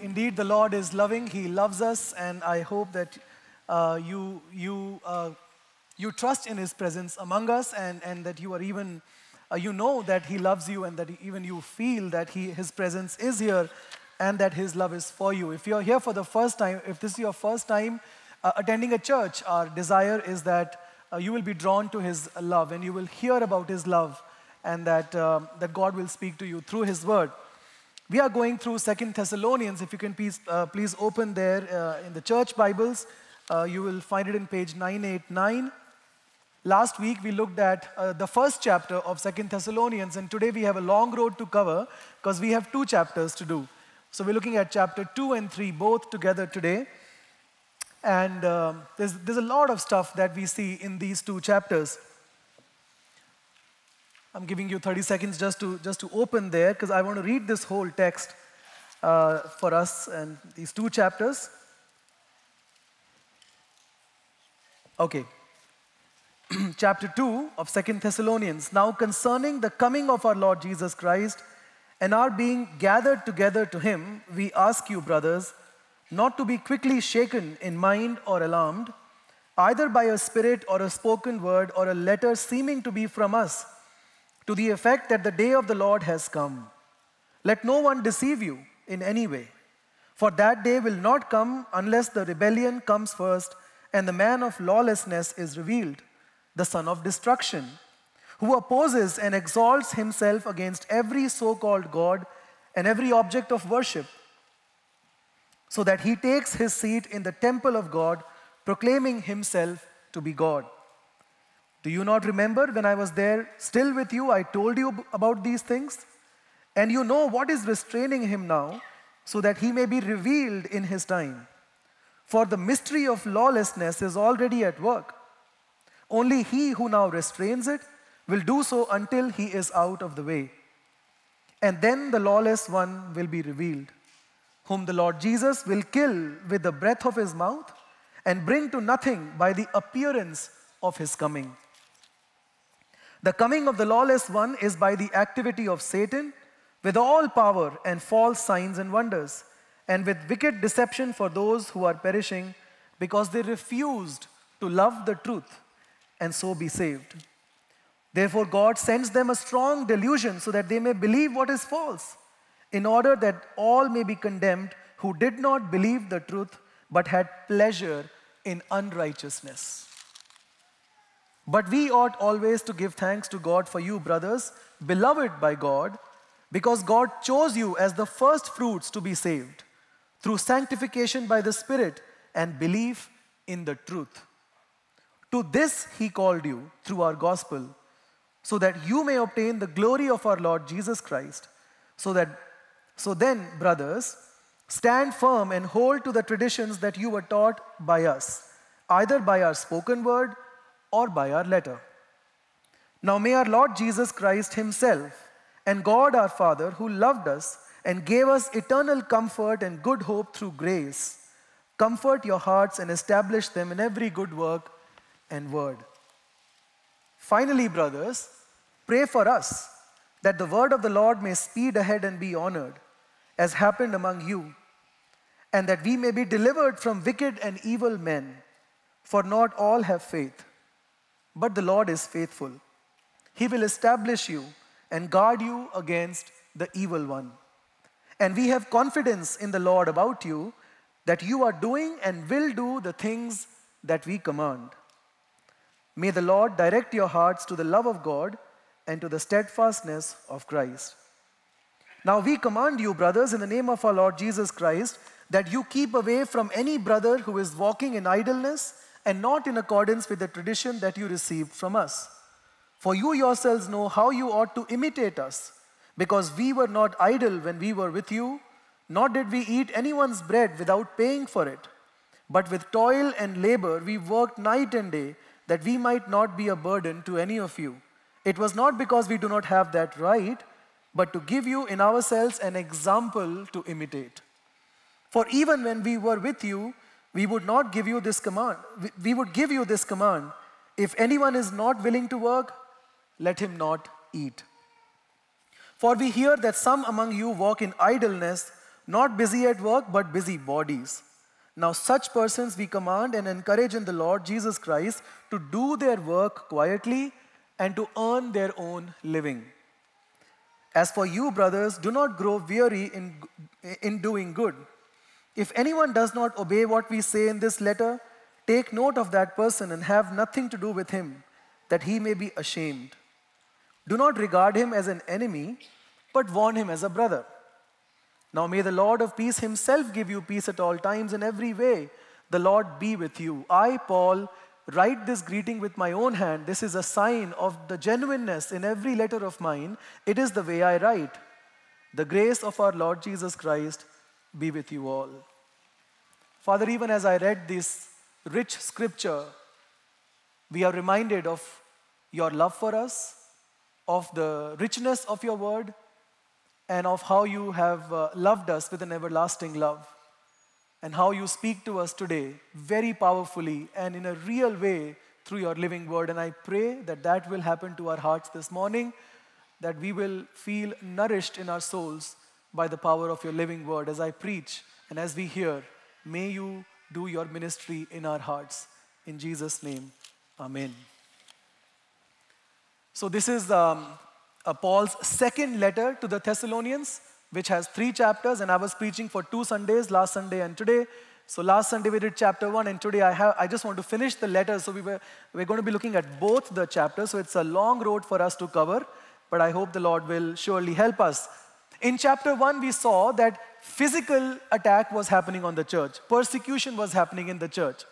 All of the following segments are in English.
Indeed, the Lord is loving. He loves us, and I hope that you trust in His presence among us, and that you are even you know that He loves you, and that even you feel that His presence is here, and that His love is for you. If you're here for the first time, if this is your first time attending a church, our desire is that you will be drawn to His love, and you will hear about His love, and that God will speak to you through His word. We are going through 2 Thessalonians. If you can please open there in the church Bibles. You will find it in page 989. Last week we looked at the first chapter of 2 Thessalonians, and today we have a long road to cover because we have 2 chapters to do. So we're looking at chapter 2 and 3 both together today. And there's a lot of stuff that we see in these 2 chapters. I'm giving you 30 seconds just to open there, because I want to read this whole text for us and these 2 chapters. Okay. Chapter 2 of 2 Thessalonians. Now concerning the coming of our Lord Jesus Christ and our being gathered together to Him, we ask you, brothers, not to be quickly shaken in mind or alarmed, either by a spirit or a spoken word or a letter seeming to be from us, to the effect that the day of the Lord has come. Let no one deceive you in any way, for that day will not come unless the rebellion comes first and the man of lawlessness is revealed, the son of destruction, who opposes and exalts himself against every so-called God and every object of worship, so that he takes his seat in the temple of God, proclaiming himself to be God. Do you not remember when I was there still with you, I told you about these things? And you know what is restraining him now, so that he may be revealed in his time. For the mystery of lawlessness is already at work. Only he who now restrains it will do so until he is out of the way. And then the lawless one will be revealed, whom the Lord Jesus will kill with the breath of his mouth and bring to nothing by the appearance of his coming. The coming of the lawless one is by the activity of Satan, with all power and false signs and wonders, and with wicked deception for those who are perishing, because they refused to love the truth and so be saved. Therefore God sends them a strong delusion, so that they may believe what is false, in order that all may be condemned who did not believe the truth, but had pleasure in unrighteousness. But we ought always to give thanks to God for you, brothers, beloved by God, because God chose you as the first fruits to be saved, through sanctification by the Spirit and belief in the truth. To this He called you through our gospel, so that you may obtain the glory of our Lord Jesus Christ. So then, brothers, stand firm and hold to the traditions that you were taught by us, either by our spoken word or by our letter. Now may our Lord Jesus Christ Himself and God our Father, who loved us and gave us eternal comfort and good hope through grace, comfort your hearts and establish them in every good work and word. Finally, brothers, pray for us, that the word of the Lord may speed ahead and be honored, as happened among you, and that we may be delivered from wicked and evil men, for not all have faith. But the Lord is faithful. He will establish you and guard you against the evil one. And we have confidence in the Lord about you, that you are doing and will do the things that we command. May the Lord direct your hearts to the love of God and to the steadfastness of Christ. Now we command you, brothers, in the name of our Lord Jesus Christ, that you keep away from any brother who is walking in idleness and not in accordance with the tradition that you received from us. For you yourselves know how you ought to imitate us, because we were not idle when we were with you, nor did we eat anyone's bread without paying for it. But with toil and labor we worked night and day, that we might not be a burden to any of you. It was not because we do not have that right, but to give you in ourselves an example to imitate. For even when we were with you, we would not give you this command. We would give you this command: if anyone is not willing to work, let him not eat. For we hear that some among you walk in idleness, not busy at work, but busy bodies. Now such persons we command and encourage in the Lord Jesus Christ to do their work quietly and to earn their own living. As for you, brothers, do not grow weary in doing good. If anyone does not obey what we say in this letter, take note of that person and have nothing to do with him, that he may be ashamed. Do not regard him as an enemy, but warn him as a brother. Now may the Lord of peace himself give you peace at all times in every way. The Lord be with you. I, Paul, write this greeting with my own hand. This is a sign of the genuineness in every letter of mine. It is the way I write. The grace of our Lord Jesus Christ be with you all. Father, even as I read this rich scripture, we are reminded of your love for us, of the richness of your word, and of how you have loved us with an everlasting love, and how you speak to us today very powerfully and in a real way through your living word. And I pray that that will happen to our hearts this morning, that we will feel nourished in our souls by the power of your living word. As I preach and as we hear, may you do your ministry in our hearts. In Jesus' name, amen. So this is Paul's second letter to the Thessalonians, which has 3 chapters, and I was preaching for 2 Sundays, last Sunday and today. So last Sunday we did chapter 1, and today I just want to finish the letter. So we're going to be looking at both the chapters. So it's a long road for us to cover, but I hope the Lord will surely help us. In chapter 1, we saw that physical attack was happening on the church. Persecution was happening in the church.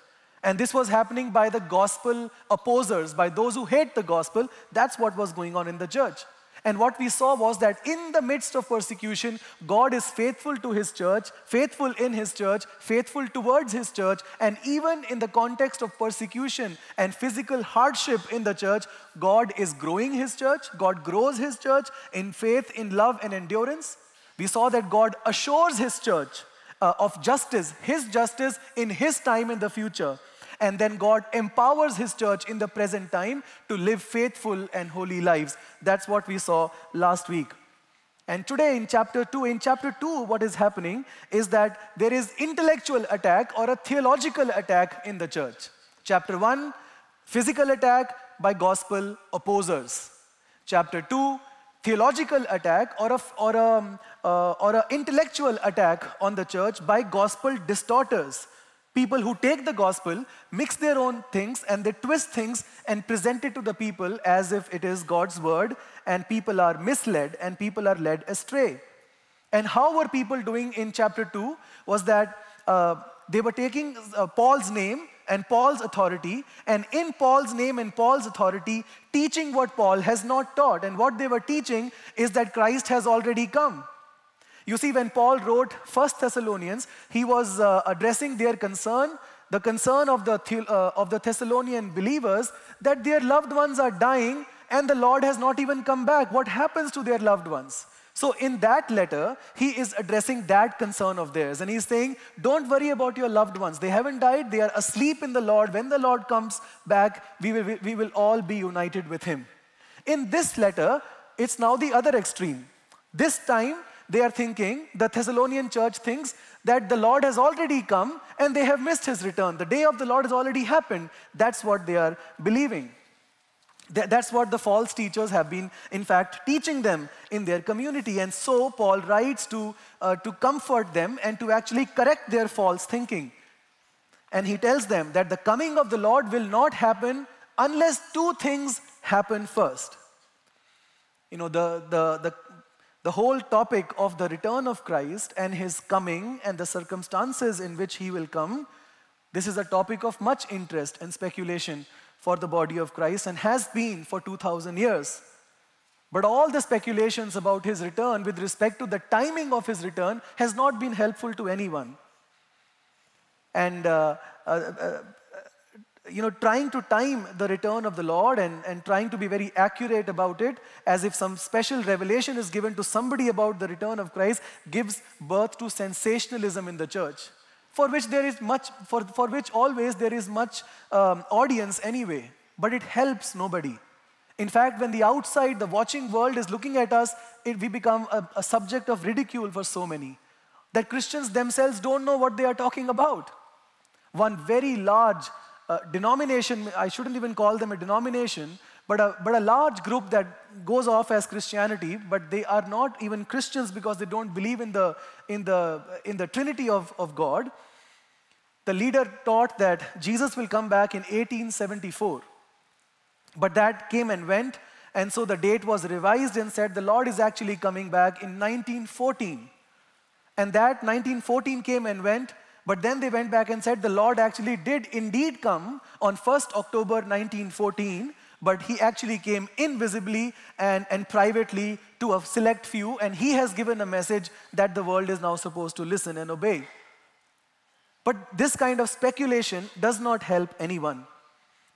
And this was happening by the gospel opposers, by those who hate the gospel. That's what was going on in the church. And what we saw was that in the midst of persecution, God is faithful to his church, faithful in his church, faithful towards his church. And even in the context of persecution and physical hardship in the church, God is growing his church. God grows his church in faith, in love, and endurance. We saw that God assures his church of justice, his justice in his time in the future. And then God empowers his church in the present time to live faithful and holy lives. That's what we saw last week. And today in chapter 2, what is happening is that there is intellectual attack or a theological attack in the church. Chapter 1, physical attack by gospel opposers. Chapter 2, theological attack or a intellectual attack on the church by gospel distorters. People who take the gospel, mix their own things, and they twist things and present it to the people as if it is God's word, and people are misled and people are led astray. And how were people doing in chapter 2 was that they were taking Paul's name and Paul's authority, and in Paul's name and Paul's authority, teaching what Paul has not taught. And what they were teaching is that Christ has already come. You see, when Paul wrote 1 Thessalonians, he was addressing their concern, the concern of the Thessalonian believers, that their loved ones are dying and the Lord has not even come back. What happens to their loved ones? So in that letter, he is addressing that concern of theirs. And he's saying, don't worry about your loved ones. They haven't died. They are asleep in the Lord. When the Lord comes back, we will all be united with him. In this letter, it's now the other extreme. This time, they are thinking, the Thessalonian church thinks that the Lord has already come and they have missed his return. The day of the Lord has already happened. That's what they are believing. That's what the false teachers have been, in fact, teaching them in their community. And so Paul writes to comfort them and to actually correct their false thinking. And he tells them that the coming of the Lord will not happen unless 2 things happen first. You know, the whole topic of the return of Christ and his coming and the circumstances in which he will come, this is a topic of much interest and speculation for the body of Christ and has been for 2,000 years. But all the speculations about his return with respect to the timing of his return has not been helpful to anyone. And trying to time the return of the Lord and trying to be very accurate about it, as if some special revelation is given to somebody about the return of Christ, gives birth to sensationalism in the church, for which there is much, for which always there is much audience anyway, but it helps nobody. In fact, when the outside, the watching world is looking at us, we become a subject of ridicule for so many. that Christians themselves don't know what they are talking about. One very large denomination, I shouldn't even call them a denomination, but a large group that goes off as Christianity, but they are not even Christians because they don't believe in the Trinity of God. The leader taught that Jesus will come back in 1874. But that came and went, and so the date was revised and said the Lord is actually coming back in 1914. And that 1914 came and went, but then they went back and said the Lord actually did indeed come on 1st October 1914, but he actually came invisibly and privately to a select few, and he has given a message that the world is now supposed to listen and obey. But this kind of speculation does not help anyone.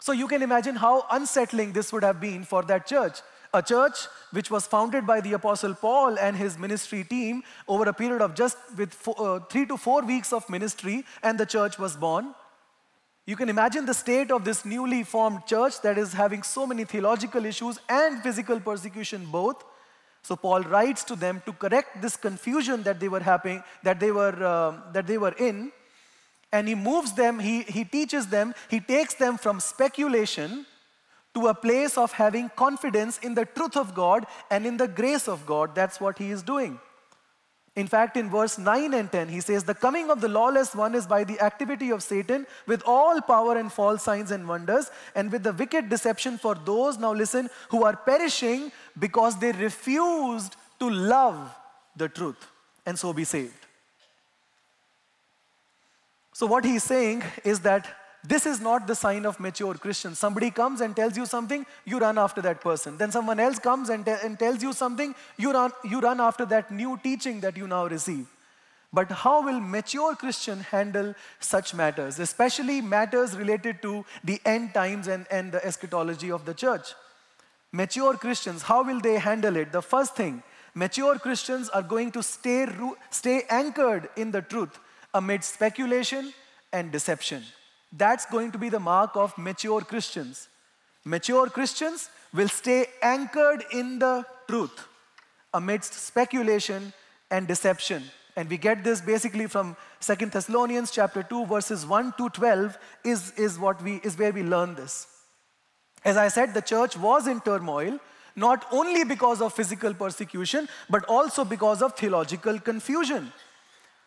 So you can imagine how unsettling this would have been for that church. A church which was founded by the Apostle Paul and his ministry team over a period of just 3 to 4 weeks of ministry, and the church was born. You can imagine the state of this newly formed church that is having so many theological issues and physical persecution both. So Paul writes to them to correct this confusion that they were in. And he moves them, he teaches them, he takes them from speculation to a place of having confidence in the truth of God and in the grace of God. That's what he is doing. In fact, in verse 9 and 10, he says, the coming of the lawless one is by the activity of Satan with all power and false signs and wonders, and with the wicked deception for those, now listen, who are perishing because they refused to love the truth and so be saved. So what he's saying is that this is not the sign of mature Christians. Somebody comes and tells you something, you run after that person. Then someone else comes and tells you something, you run after that new teaching that you now receive. But how will mature Christian handle such matters, especially matters related to the end times and the eschatology of the church? Mature Christians, how will they handle it? The first thing, mature Christians are going to stay anchored in the truth amid speculation and deception. That's going to be the mark of mature Christians. Mature Christians will stay anchored in the truth amidst speculation and deception. And we get this basically from 2 Thessalonians chapter 2, verses 1 to 12 is where we learn this. As I said, the church was in turmoil, not only because of physical persecution, but also because of theological confusion.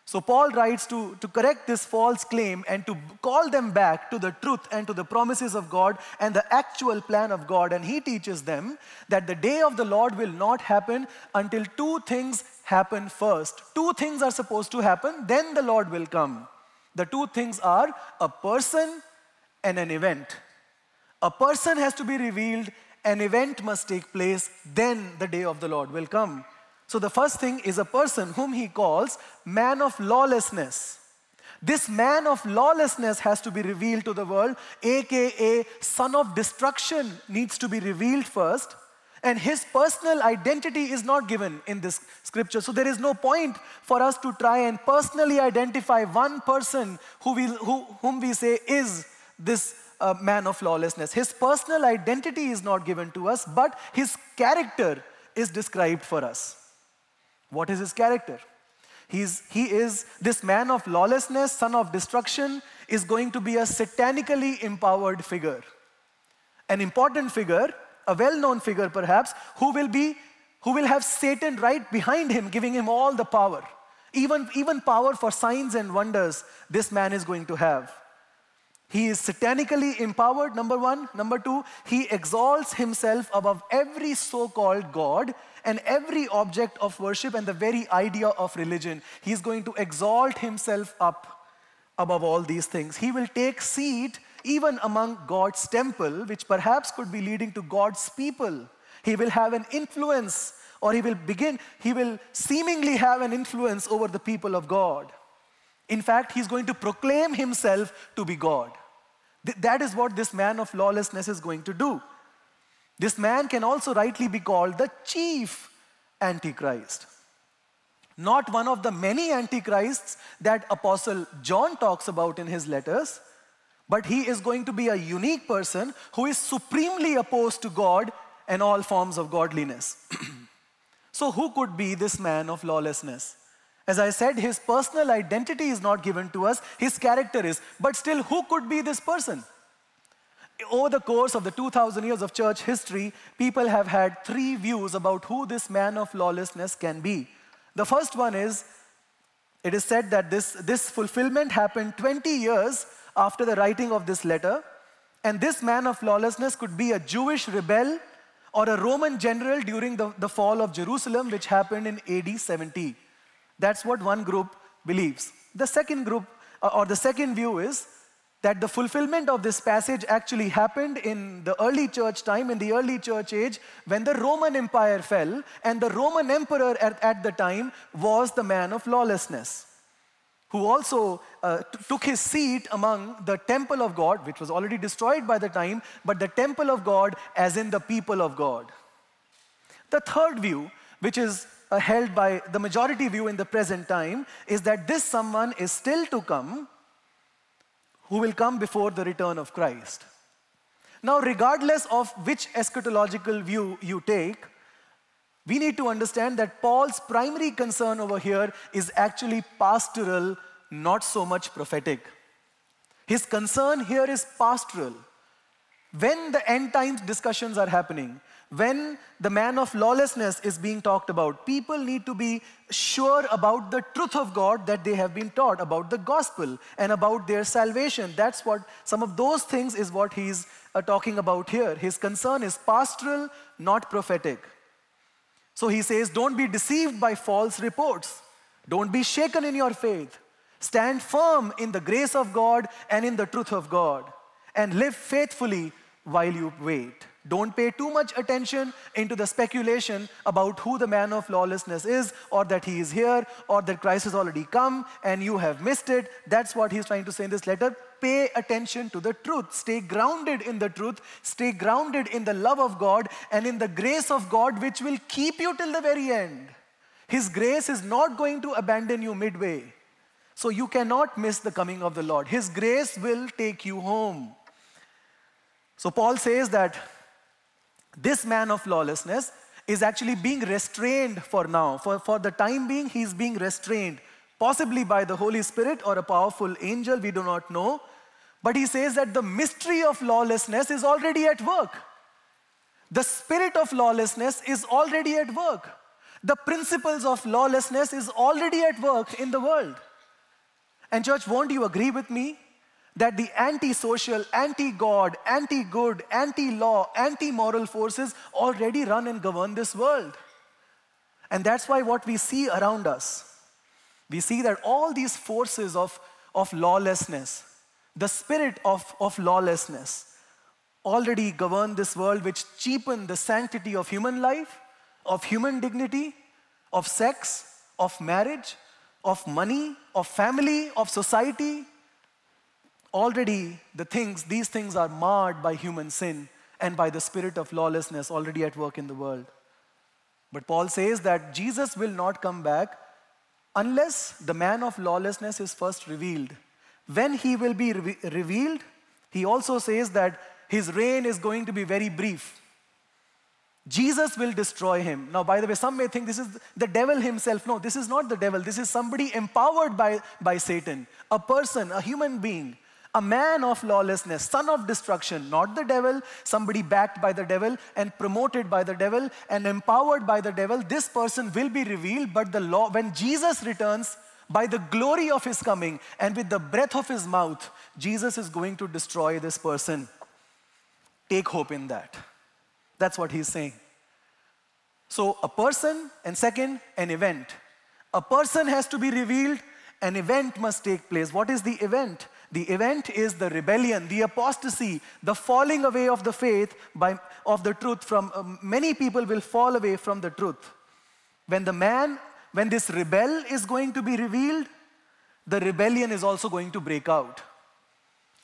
So Paul writes to correct this false claim and to call them back to the truth and to the promises of God and the actual plan of God. And he teaches them that the day of the Lord will not happen until two things happen first. Two things are supposed to happen, then the Lord will come. The two things are a person and an event. A person has to be revealed, an event must take place, then the day of the Lord will come. So the first thing is a person whom he calls man of lawlessness. This man of lawlessness has to be revealed to the world, aka son of destruction needs to be revealed first. And his personal identity is not given in this scripture. So there is no point for us to try and personally identify one person whom we say is this man of lawlessness. His personal identity is not given to us, but his character is described for us. What is his character? He is this man of lawlessness, son of destruction, is going to be a satanically empowered figure. An important figure, a well-known figure perhaps, who will have Satan right behind him, giving him all the power. Even power for signs and wonders, this man is going to have. He is satanically empowered, number one. Number two, he exalts himself above every so-called God and every object of worship and the very idea of religion. He is going to exalt himself up above all these things. He will take seat even among God's temple, which perhaps could be leading to God's people. He will have an influence, or he will seemingly have an influence over the people of God. In fact, he's going to proclaim himself to be God. That is what this man of lawlessness is going to do. This man can also rightly be called the chief Antichrist. Not one of the many Antichrists that Apostle John talks about in his letters, but he is going to be a unique person who is supremely opposed to God and all forms of godliness. So who could be this man of lawlessness? As I said, his personal identity is not given to us, his character is. But still, who could be this person? Over the course of the 2000 years of church history, people have had three views about who this man of lawlessness can be. The first one is, it is said that this fulfillment happened 20 years after the writing of this letter, and this man of lawlessness could be a Jewish rebel or a Roman general during the fall of Jerusalem, which happened in AD 70. That's what one group believes. The second group, or the second view is that the fulfillment of this passage actually happened in the early church time, in the early church age, when the Roman Empire fell, and the Roman emperor at the time was the man of lawlessness, who also took his seat among the temple of God, which was already destroyed by the time, but the temple of God as in the people of God. The third view, which is held by the majority view in the present time, is that this someone is still to come, who will come before the return of Christ. Now, regardless of which eschatological view you take, we need to understand that Paul's primary concern over here is actually pastoral, not so much prophetic. His concern here is pastoral. When the end times discussions are happening, when the man of lawlessness is being talked about, people need to be sure about the truth of God that they have been taught, about the gospel and about their salvation. That's what, some of those things is what he's talking about here. His concern is pastoral, not prophetic. So he says, don't be deceived by false reports. Don't be shaken in your faith. Stand firm in the grace of God and in the truth of God, and live faithfully while you wait. Don't pay too much attention into the speculation about who the man of lawlessness is, or that he is here, or that Christ has already come and you have missed it. That's what he's trying to say in this letter. Pay attention to the truth. Stay grounded in the truth. Stay grounded in the love of God and in the grace of God, which will keep you till the very end. His grace is not going to abandon you midway. So you cannot miss the coming of the Lord. His grace will take you home. So Paul says that this man of lawlessness is actually being restrained for now. For the time being, he's being restrained, possibly by the Holy Spirit or a powerful angel, we do not know. But he says that the mystery of lawlessness is already at work. The spirit of lawlessness is already at work. The principles of lawlessness is already at work in the world. And church, won't you agree with me that the anti-social, anti-God, anti-good, anti-law, anti-moral forces already run and govern this world? And that's why what we see around us, we see that all these forces of lawlessness, the spirit of lawlessness, already govern this world, which cheapen the sanctity of human life, of human dignity, of sex, of marriage, of money, of family, of society. Already these things are marred by human sin and by the spirit of lawlessness already at work in the world. But Paul says that Jesus will not come back unless the man of lawlessness is first revealed. When he will be revealed, he also says that his reign is going to be very brief. Jesus will destroy him. Now, by the way, some may think this is the devil himself. No, this is not the devil. This is somebody empowered by Satan, a person, a human being, a man of lawlessness, son of destruction, not the devil, somebody backed by the devil and promoted by the devil and empowered by the devil. This person will be revealed, but when Jesus returns, by the glory of his coming and with the breath of his mouth, Jesus is going to destroy this person. Take hope in that. That's what he's saying. So a person, and second, an event. A person has to be revealed, an event must take place. What is the event? The event is the rebellion, the apostasy, the falling away of the faith of the truth. Many people will fall away from the truth. When this rebel is going to be revealed, the rebellion is also going to break out.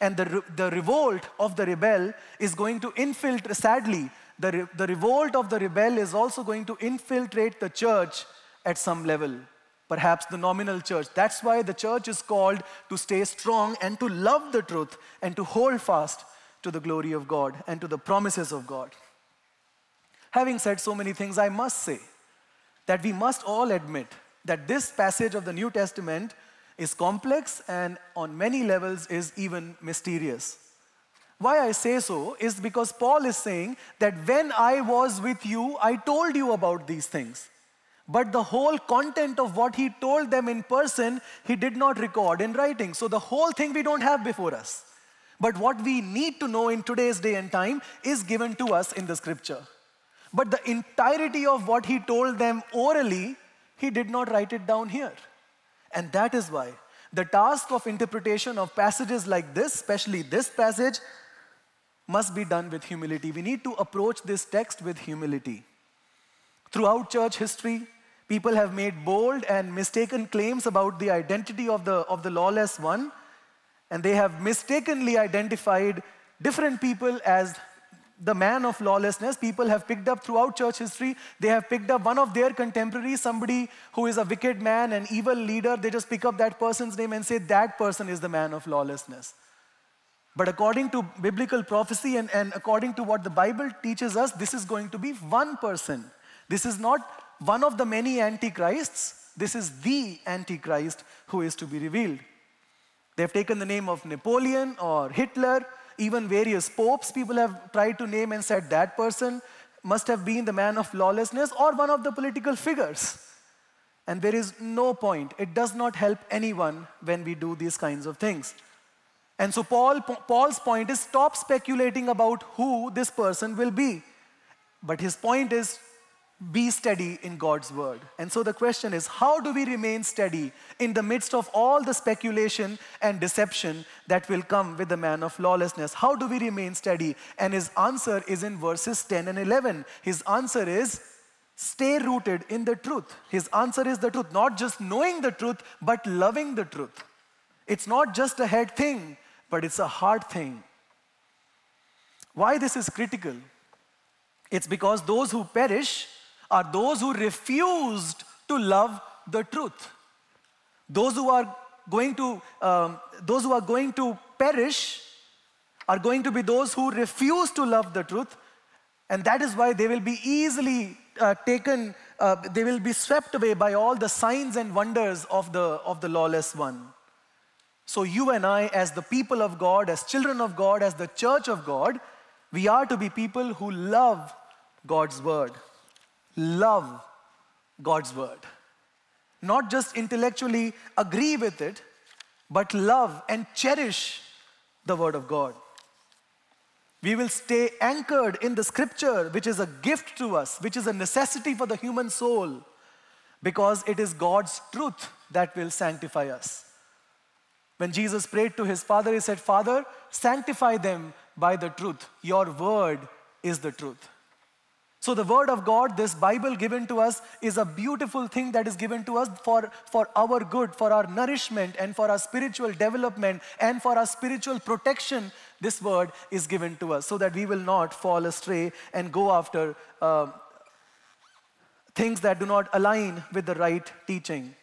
And the revolt of the rebel is going to infiltrate, sadly, the revolt of the rebel is also going to infiltrate the church at some level, perhaps the nominal church. That's why the church is called to stay strong and to love the truth and to hold fast to the glory of God and to the promises of God. Having said so many things, I must say that we must all admit that this passage of the New Testament is complex and on many levels is even mysterious. Why I say so is because Paul is saying that when I was with you, I told you about these things. But the whole content of what he told them in person, he did not record in writing. So the whole thing we don't have before us. But what we need to know in today's day and time is given to us in the scripture. But the entirety of what he told them orally, he did not write it down here. And that is why the task of interpretation of passages like this, especially this passage, must be done with humility. We need to approach this text with humility. Throughout church history, people have made bold and mistaken claims about the identity of the lawless one, and they have mistakenly identified different people as the man of lawlessness. People have picked up throughout church history, they have picked up one of their contemporaries, somebody who is a wicked man, an evil leader. They just pick up that person's name and say that person is the man of lawlessness. But according to biblical prophecy and according to what the Bible teaches us, this is going to be one person. This is not one of the many antichrists. This is the antichrist who is to be revealed. They've taken the name of Napoleon or Hitler, even various popes people have tried to name and said that person must have been the man of lawlessness or one of the political figures. And there is no point. It does not help anyone when we do these kinds of things. And so Paul's point is stop speculating about who this person will be. But his point is be steady in God's word. And so the question is, how do we remain steady in the midst of all the speculation and deception that will come with the man of lawlessness? How do we remain steady? And his answer is in verses 10 and 11. His answer is stay rooted in the truth. His answer is the truth, not just knowing the truth, but loving the truth. It's not just a head thing, but it's a heart thing. Why this is critical? It's because those who perish are those who refused to love the truth. Those who are going to perish are going to be those who refuse to love the truth, and that is why they will be easily they will be swept away by all the signs and wonders of the lawless one. So you and I, as the people of God, as children of God, as the church of God, we are to be people who love God's word. Love God's word. Not just intellectually agree with it, but love and cherish the word of God. We will stay anchored in the scripture, which is a gift to us, which is a necessity for the human soul, because it is God's truth that will sanctify us. When Jesus prayed to his Father, he said, Father, sanctify them by the truth. Your word is the truth. So the word of God, this Bible given to us, is a beautiful thing that is given to us for our good, for our nourishment, and for our spiritual development, and for our spiritual protection. This word is given to us so that we will not fall astray and go after things that do not align with the right teaching.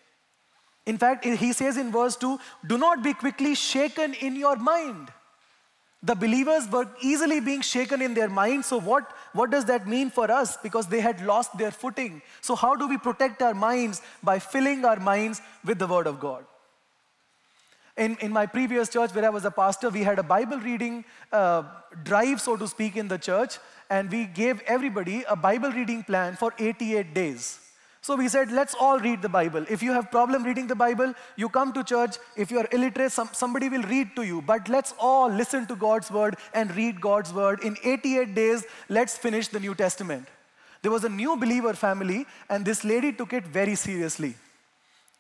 In fact, he says in verse 2, do not be quickly shaken in your mind. The believers were easily being shaken in their mind. So what does that mean for us? Because they had lost their footing. So how do we protect our minds? By filling our minds with the word of God. In my previous church where I was a pastor, we had a Bible reading drive, so to speak, in the church. And we gave everybody a Bible reading plan for 88 days. So we said, let's all read the Bible. If you have problem reading the Bible, you come to church. If you are illiterate, somebody will read to you. But let's all listen to God's word and read God's word. In 88 days, let's finish the New Testament. There was a new believer family, and this lady took it very seriously.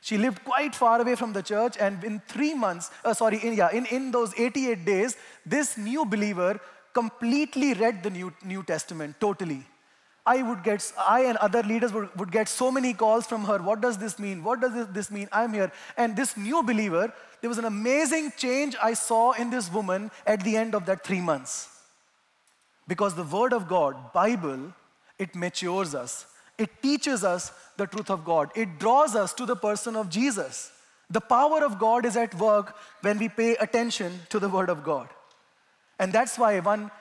She lived quite far away from the church, and in 3 months, in those 88 days, this new believer completely read the New Testament totally. I and other leaders would get so many calls from her. What does this mean? What does this mean? I'm here. And this new believer, there was an amazing change I saw in this woman at the end of that 3 months. Because the word of God, Bible, it matures us. It teaches us the truth of God. It draws us to the person of Jesus. The power of God is at work when we pay attention to the word of God. And that's why one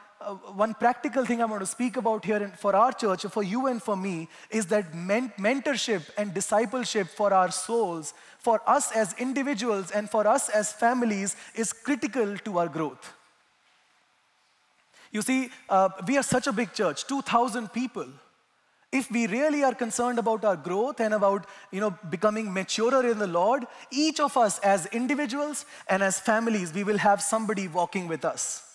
one practical thing I want to speak about here for our church, for you and for me, is that mentorship and discipleship for our souls, for us as individuals and for us as families, is critical to our growth. You see, we are such a big church, 2,000 people. If we really are concerned about our growth and about becoming maturer in the Lord, each of us as individuals and as families, we will have somebody walking with us.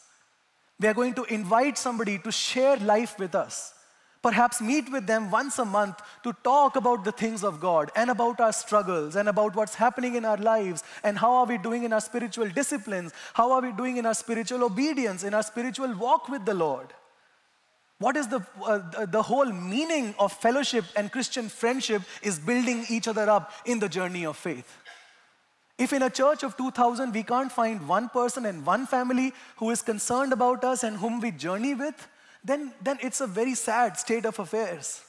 We are going to invite somebody to share life with us. Perhaps meet with them once a month to talk about the things of God and about our struggles and about what's happening in our lives and how are we doing in our spiritual disciplines, how are we doing in our spiritual obedience, in our spiritual walk with the Lord. What is the whole meaning of fellowship and Christian friendship is building each other up in the journey of faith. If in a church of 2,000 we can't find one person and one family who is concerned about us and whom we journey with, then it's a very sad state of affairs.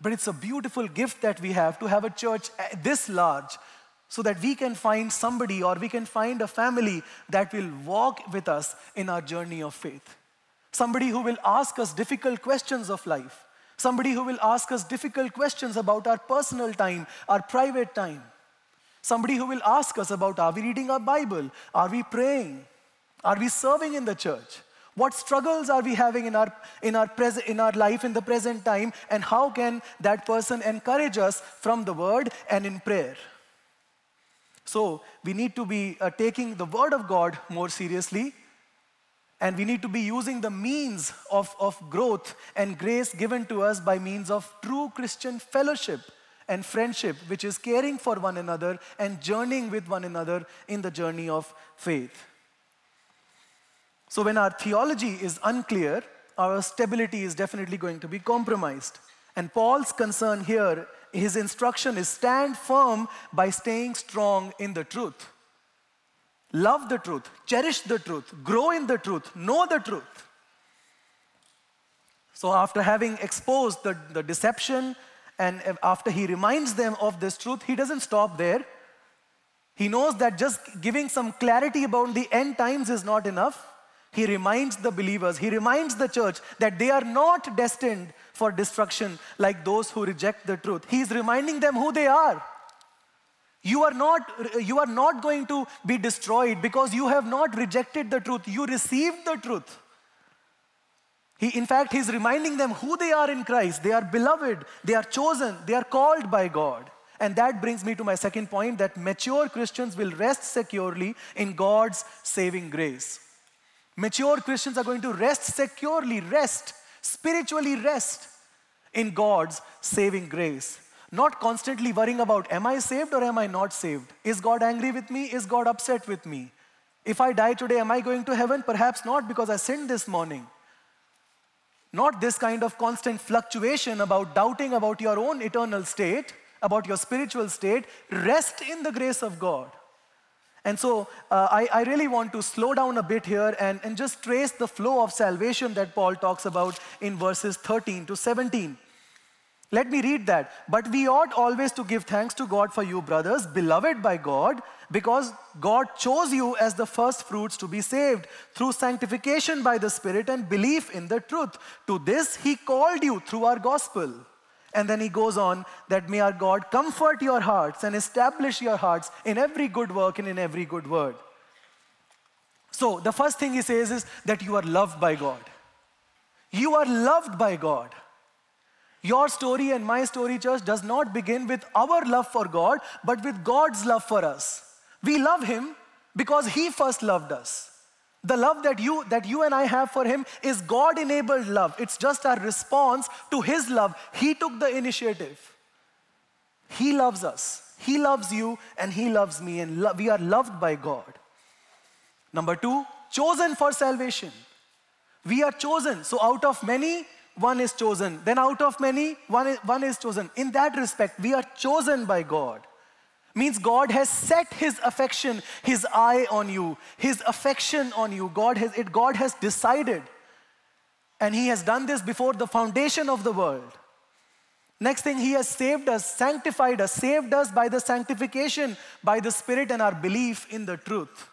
But it's a beautiful gift that we have to have a church this large so that we can find somebody or we can find a family that will walk with us in our journey of faith. Somebody who will ask us difficult questions of life. Somebody who will ask us difficult questions about our personal time, our private time. Somebody who will ask us about, are we reading our Bible? Are we praying? Are we serving in the church? What struggles are we having in our life in the present time? And how can that person encourage us from the word and in prayer? So we need to be taking the word of God more seriously. And we need to be using the means of growth and grace given to us by means of true Christian fellowship and friendship, which is caring for one another and journeying with one another in the journey of faith. So when our theology is unclear, our stability is definitely going to be compromised. And Paul's concern here, his instruction is stand firm by staying strong in the truth. Love the truth, cherish the truth, grow in the truth, know the truth. So after having exposed the deception and after he reminds them of this truth, he doesn't stop there. He knows that just giving some clarity about the end times is not enough. He reminds the believers, he reminds the church that they are not destined for destruction like those who reject the truth. He's reminding them who they are. You are not going to be destroyed because you have not rejected the truth. You received the truth. In fact, he's reminding them who they are in Christ. They are beloved, they are chosen, they are called by God. And that brings me to my second point, that mature Christians will rest securely in God's saving grace. Mature Christians are going to rest securely, spiritually rest in God's saving grace. Not constantly worrying about, am I saved or am I not saved? Is God angry with me? Is God upset with me? If I die today, am I going to heaven? Perhaps not, because I sinned this morning. Not this kind of constant fluctuation about doubting about your own eternal state, about your spiritual state. Rest in the grace of God. And so I really want to slow down a bit here and just trace the flow of salvation that Paul talks about in verses 13 to 17. Let me read that. But we ought always to give thanks to God for you, brothers, beloved by God, because God chose you as the first fruits to be saved through sanctification by the Spirit and belief in the truth. To this he called you through our gospel. And then he goes on that may our God comfort your hearts and establish your hearts in every good work and in every good word. So the first thing he says is that you are loved by God. You are loved by God. Your story and my story, church, does not begin with our love for God, but with God's love for us. We love him because he first loved us. The love that you and I have for him is God-enabled love. It's just our response to his love. He took the initiative. He loves us. He loves you and he loves me, and we are loved by God. Number two, chosen for salvation. We are chosen. So out of many, one is chosen. Then out of many, one is chosen. In that respect, we are chosen by God. Means God has set his affection, his eye on you, his affection on you. God has decided. And he has done this before the foundation of the world. Next thing, he has saved us, sanctified us, saved us by the sanctification, by the Spirit and our belief in the truth.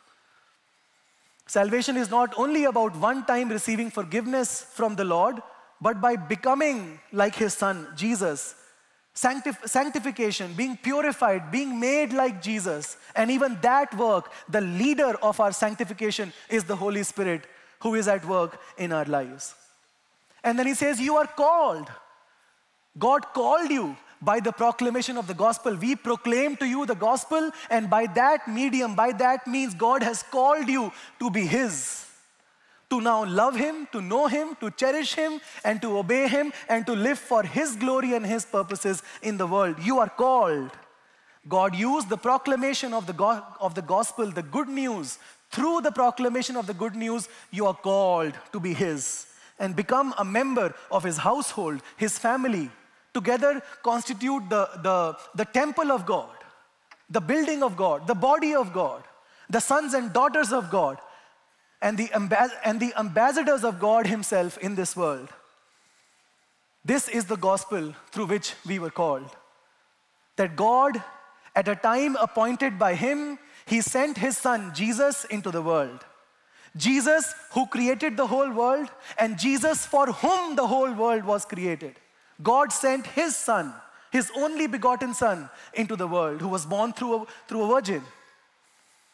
Salvation is not only about one time receiving forgiveness from the Lord, but by becoming like his son, Jesus. Sanctification, being purified, being made like Jesus. And even that work, the leader of our sanctification is the Holy Spirit who is at work in our lives. And then he says, you are called. God called you by the proclamation of the gospel. We proclaim to you the gospel, and by that medium, by that means, God has called you to be his. To now love him, to know him, to cherish him, and to obey him, and to live for his glory and his purposes in the world. You are called. God used the proclamation of the gospel, the good news. Through the proclamation of the good news, you are called to be his and become a member of his household, his family. Together constitute the temple of God, the building of God, the body of God, the sons and daughters of God, and the ambassadors of God himself in this world. This is the gospel through which we were called. That God, at a time appointed by him, he sent his son Jesus into the world. Jesus who created the whole world, and Jesus for whom the whole world was created. God sent his son, his only begotten son, into the world, who was born through a virgin.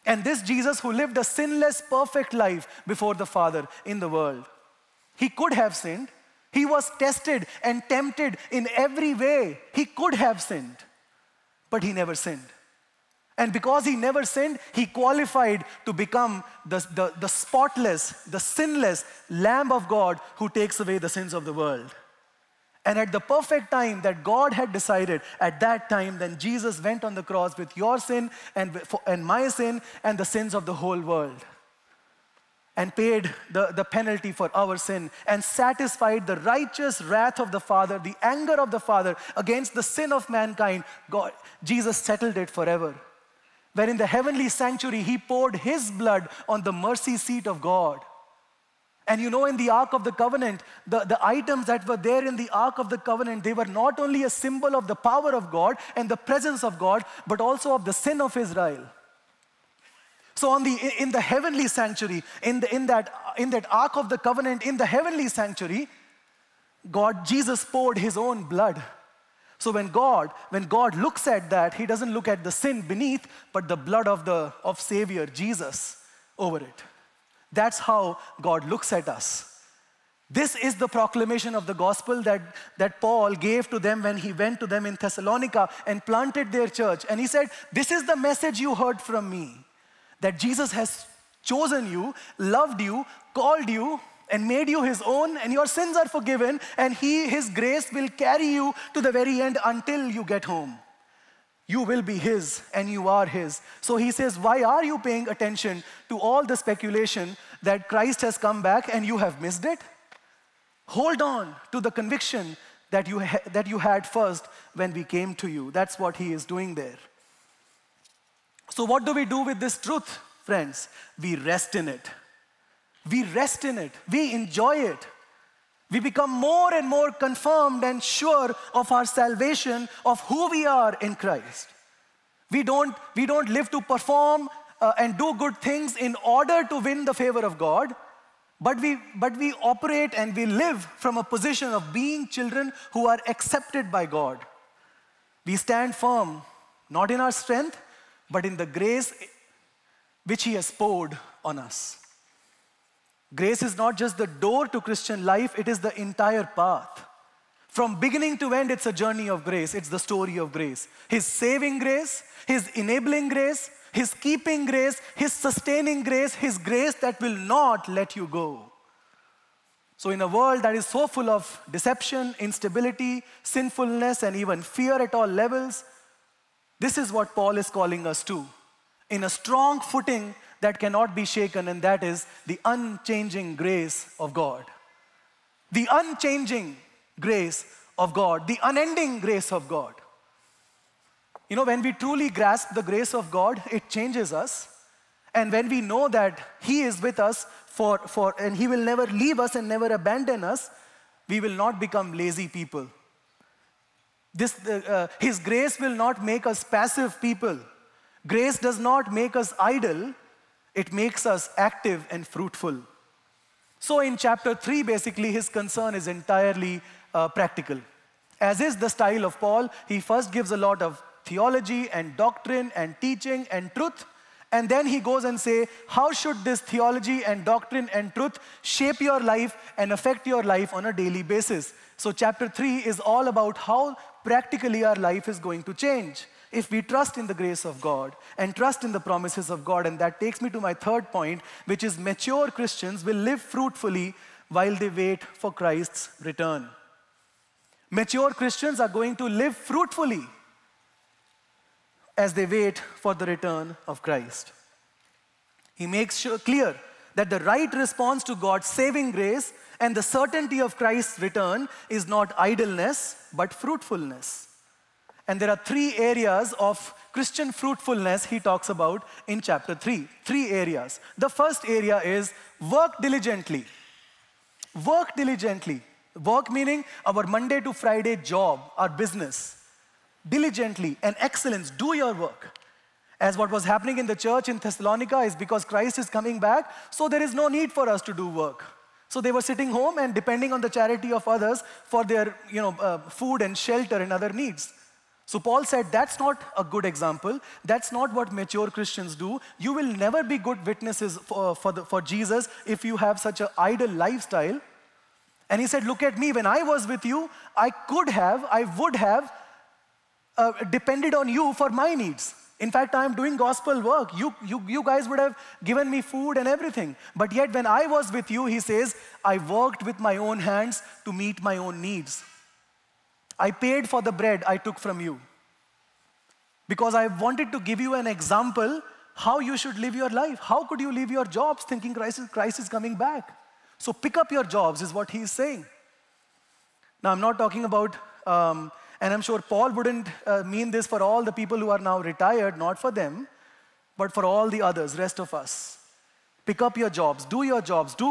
And this Jesus who lived a sinless, perfect life before the Father in the world. He could have sinned. He was tested and tempted in every way. He could have sinned, but he never sinned. And because he never sinned, he qualified to become the spotless, the sinless Lamb of God who takes away the sins of the world. And at the perfect time that God had decided, at that time, then Jesus went on the cross with your sin and my sin and the sins of the whole world, and paid the penalty for our sin, and satisfied the righteous wrath of the Father, the anger of the Father against the sin of mankind. Jesus settled it forever. Where in the heavenly sanctuary, he poured his blood on the mercy seat of God. And you know, in the Ark of the Covenant, the items that were there in the Ark of the Covenant, they were not only a symbol of the power of God and the presence of God, but also of the sin of Israel. So in the heavenly sanctuary, in that Ark of the Covenant, in the heavenly sanctuary, Jesus poured his own blood. So when God looks at that, he doesn't look at the sin beneath, but the blood of Savior Jesus over it. That's how God looks at us. This is the proclamation of the gospel that Paul gave to them when he went to them in Thessalonica and planted their church. And he said, this is the message you heard from me, that Jesus has chosen you, loved you, called you, and made you his own, and your sins are forgiven, and his grace will carry you to the very end until you get home. You will be his, and you are his. So he says, why are you paying attention to all the speculation that Christ has come back and you have missed it? Hold on to the conviction that you had first when we came to you. That's what he is doing there. So what do we do with this truth, friends? We rest in it. We rest in it. We enjoy it. We become more and more confirmed and sure of our salvation, of who we are in Christ. We don't live to perform and do good things in order to win the favor of God, but we operate and we live from a position of being children who are accepted by God. We stand firm, not in our strength, but in the grace which he has poured on us. Grace is not just the door to Christian life, it is the entire path. From beginning to end, it's a journey of grace. It's the story of grace. His saving grace, his enabling grace, his keeping grace, his sustaining grace, his grace that will not let you go. So in a world that is so full of deception, instability, sinfulness, and even fear at all levels, this is what Paul is calling us to. In a strong footing that cannot be shaken, and that is the unchanging grace of God. The unchanging grace of God, the unending grace of God. You know, when we truly grasp the grace of God, it changes us. And when we know that he is with us and he will never leave us and never abandon us, we will not become lazy people. His grace will not make us passive people. Grace does not make us idle. It makes us active and fruitful. So in chapter 3, basically, his concern is entirely practical. As is the style of Paul, he first gives a lot of theology and doctrine and teaching and truth, and then he goes and say, how should this theology and doctrine and truth shape your life and affect your life on a daily basis? So chapter 3 is all about how practically our life is going to change if we trust in the grace of God and trust in the promises of God. And that takes me to my third point, which is mature Christians will live fruitfully while they wait for Christ's return. Mature Christians are going to live fruitfully as they wait for the return of Christ. He makes clear that the right response to God's saving grace and the certainty of Christ's return is not idleness, but fruitfulness. And there are 3 areas of Christian fruitfulness he talks about in chapter 3. 3 areas. The first area is work diligently. Work diligently. Work meaning our Monday to Friday job, our business. Diligently and excellence, do your work. As what was happening in the church in Thessalonica is because Christ is coming back, so there is no need for us to do work. So they were sitting home and depending on the charity of others for their food and shelter and other needs. So Paul said that's not a good example. That's not what mature Christians do. You will never be good witnesses for Jesus if you have such an idle lifestyle. And he said, look at me, when I was with you, I would have depended on you for my needs. In fact, I am doing gospel work. You guys would have given me food and everything. But yet when I was with you, he says, I worked with my own hands to meet my own needs. I paid for the bread I took from you. Because I wanted to give you an example how you should live your life. How could you leave your jobs thinking Christ is coming back? So pick up your jobs is what he is saying. Now I'm not talking about, and I'm sure Paul wouldn't mean this for all the people who are now retired, not for them, but for all the others, rest of us. Pick up your jobs, do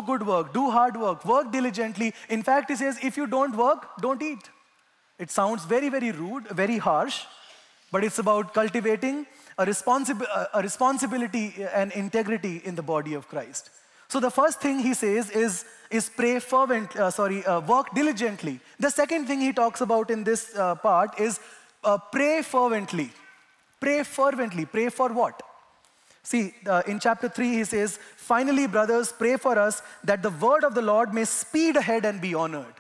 good work, do hard work diligently. In fact, he says, if you don't work, don't eat. It sounds very, very rude, very harsh, but it's about cultivating a responsibility and integrity in the body of Christ. So the first thing he says is work diligently. The second thing he talks about in this part is pray fervently. Pray fervently. Pray for what? See, in chapter 3 he says, finally, brothers, pray for us that the word of the Lord may speed ahead and be honored.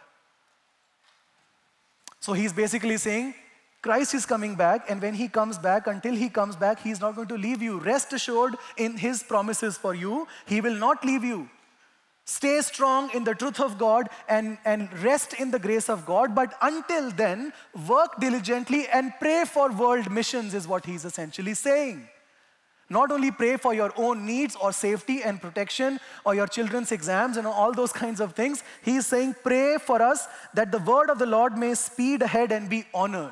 So he's basically saying, Christ is coming back, and when he comes back, until he comes back, he's not going to leave you. Rest assured in his promises for you, he will not leave you. Stay strong in the truth of God and rest in the grace of God. But until then, work diligently and pray for world missions is what he's essentially saying. Not only pray for your own needs or safety and protection or your children's exams and all those kinds of things. He's saying pray for us that the word of the Lord may speed ahead and be honored.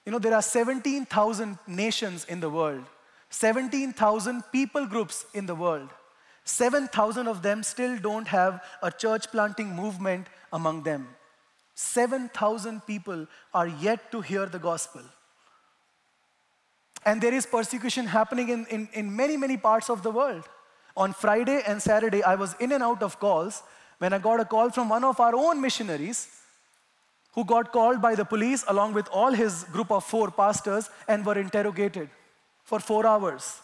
You know, there are 17,000 nations in the world, 17,000 people groups in the world. 7,000 of them still don't have a church planting movement among them. 7,000 people are yet to hear the gospel. And there is persecution happening in many, many parts of the world. On Friday and Saturday, I was in and out of calls when I got a call from one of our own missionaries who got called by the police along with all his group of 4 pastors and were interrogated for 4 hours.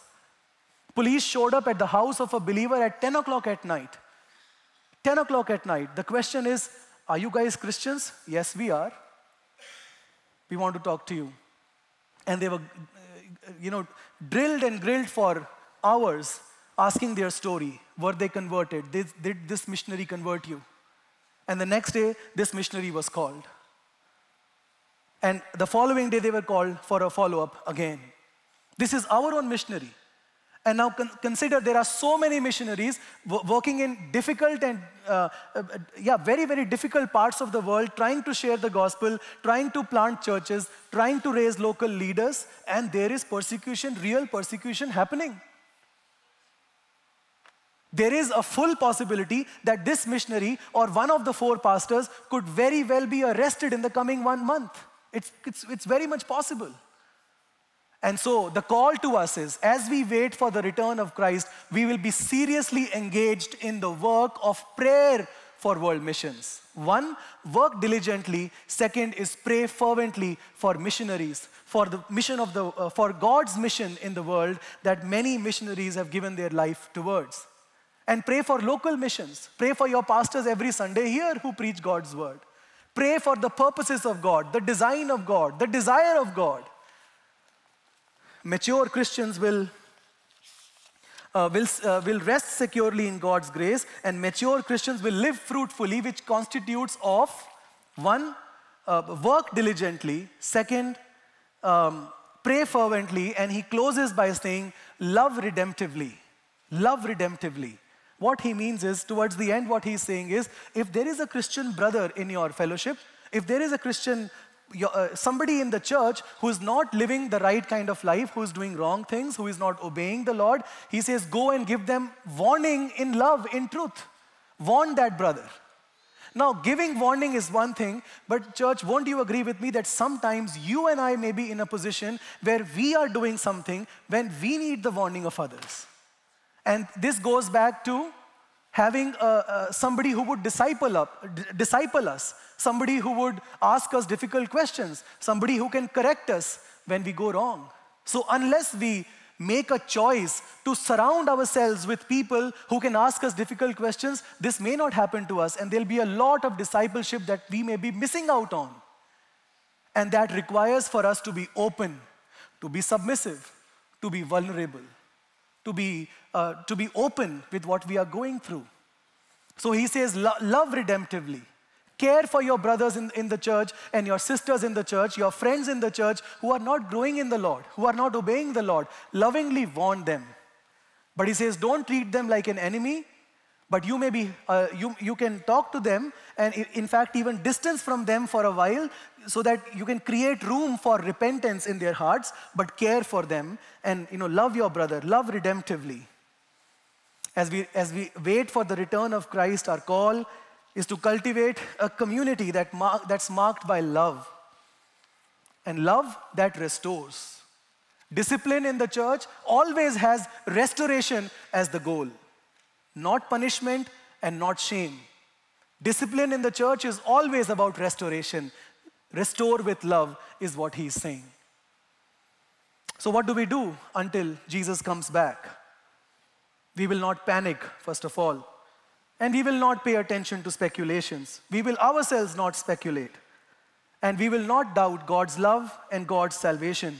Police showed up at the house of a believer at 10 o'clock at night. 10 o'clock at night. The question is, are you guys Christians? Yes, we are. We want to talk to you. And they were, drilled and grilled for hours asking their story. Were they converted? Did this missionary convert you? And the next day, this missionary was called. And the following day, they were called for a follow-up again. This is our own missionary. And now consider there are so many missionaries working in difficult and very, very difficult parts of the world, trying to share the gospel, trying to plant churches, trying to raise local leaders, and there is persecution, real persecution happening. There is a full possibility that this missionary or one of the 4 pastors could very well be arrested in the coming 1 month. It's very much possible. And so the call to us is, as we wait for the return of Christ, we will be seriously engaged in the work of prayer for world missions. One, work diligently. Second is pray fervently for missionaries, for the mission of for God's mission in the world that many missionaries have given their life towards. And pray for local missions. Pray for your pastors every Sunday here who preach God's word. Pray for the purposes of God, the design of God, the desire of God. Mature Christians will rest securely in God's grace, and mature Christians will live fruitfully, which constitutes of one, work diligently. Second, pray fervently. And he closes by saying, love redemptively. Love redemptively. What he means is, towards the end, what he's saying is, if there is a Christian brother in your fellowship, if there is a Christian somebody in the church who is not living the right kind of life, who is doing wrong things, who is not obeying the Lord, he says, go and give them warning in love, in truth. Warn that brother. Now, giving warning is one thing, but church, won't you agree with me that sometimes you and I may be in a position where we are doing something when we need the warning of others? And this goes back to having somebody who would disciple us, somebody who would ask us difficult questions, somebody who can correct us when we go wrong. So unless we make a choice to surround ourselves with people who can ask us difficult questions, this may not happen to us, and there'll be a lot of discipleship that we may be missing out on. And that requires for us to be open, to be submissive, to be vulnerable, to be open with what we are going through. So he says, love redemptively. Care for your brothers in the church and your sisters in the church, your friends in the church who are not growing in the Lord, who are not obeying the Lord. Lovingly warn them. But he says, don't treat them like an enemy, but you may be, you can talk to them and in fact even distance from them for a while so that you can create room for repentance in their hearts, but care for them and love your brother, love redemptively. As we wait for the return of Christ, our call is to cultivate a community that's marked by love, and love that restores. Discipline in the church always has restoration as the goal, not punishment and not shame. Discipline in the church is always about restoration. Restore with love is what he's saying. So what do we do until Jesus comes back? We will not panic, first of all. And we will not pay attention to speculations. We will ourselves not speculate. And we will not doubt God's love and God's salvation.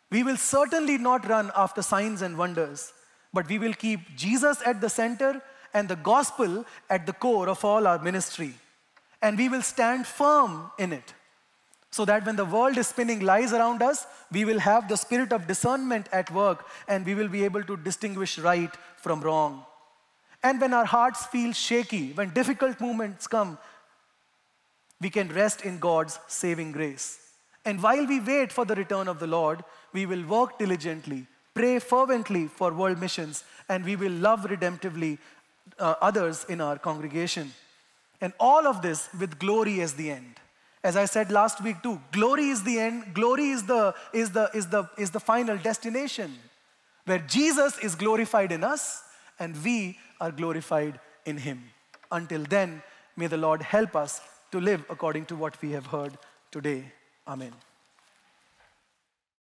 We will certainly not run after signs and wonders, but we will keep Jesus at the center and the gospel at the core of all our ministry. And we will stand firm in it, so that when the world is spinning lies around us, we will have the spirit of discernment at work, and we will be able to distinguish right from wrong. And when our hearts feel shaky, when difficult moments come, we can rest in God's saving grace. And while we wait for the return of the Lord, we will work diligently, pray fervently for world missions, and we will love redemptively others in our congregation. And all of this with glory as the end. As I said last week too, glory is the end. Glory is the final destination, where Jesus is glorified in us and we are glorified in him. Until then, may the Lord help us to live according to what we have heard today. Amen.